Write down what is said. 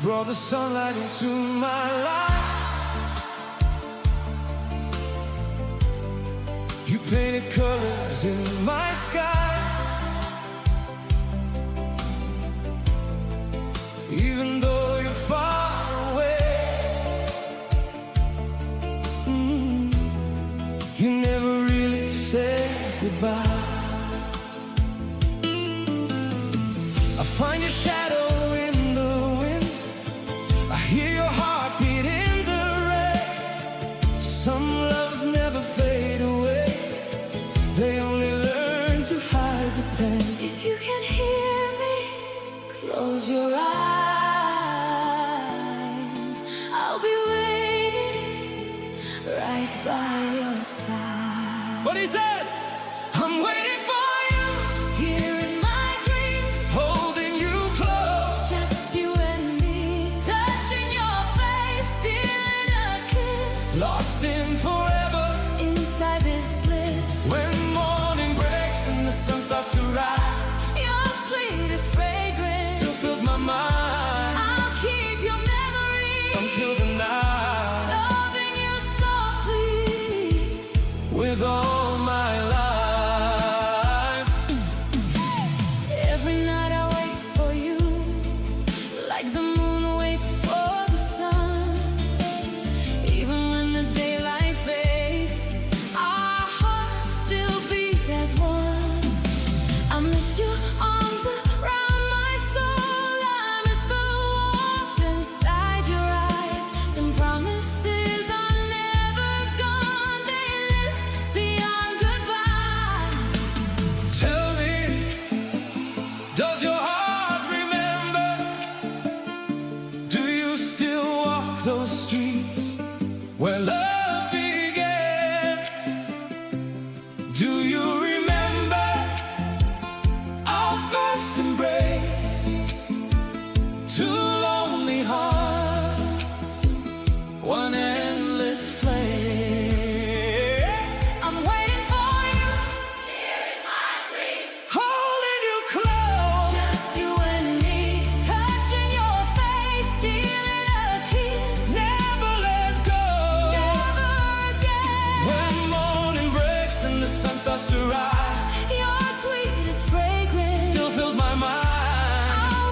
brought the sunlight into my life. You painted colors in my sky. Even though you're far away, you never really said goodbye. I find your shadow in the wind, I hear your heartbeat in the rain. Some loves never fade away, they only learn to hide the pain. If you can hear me, close your eyes.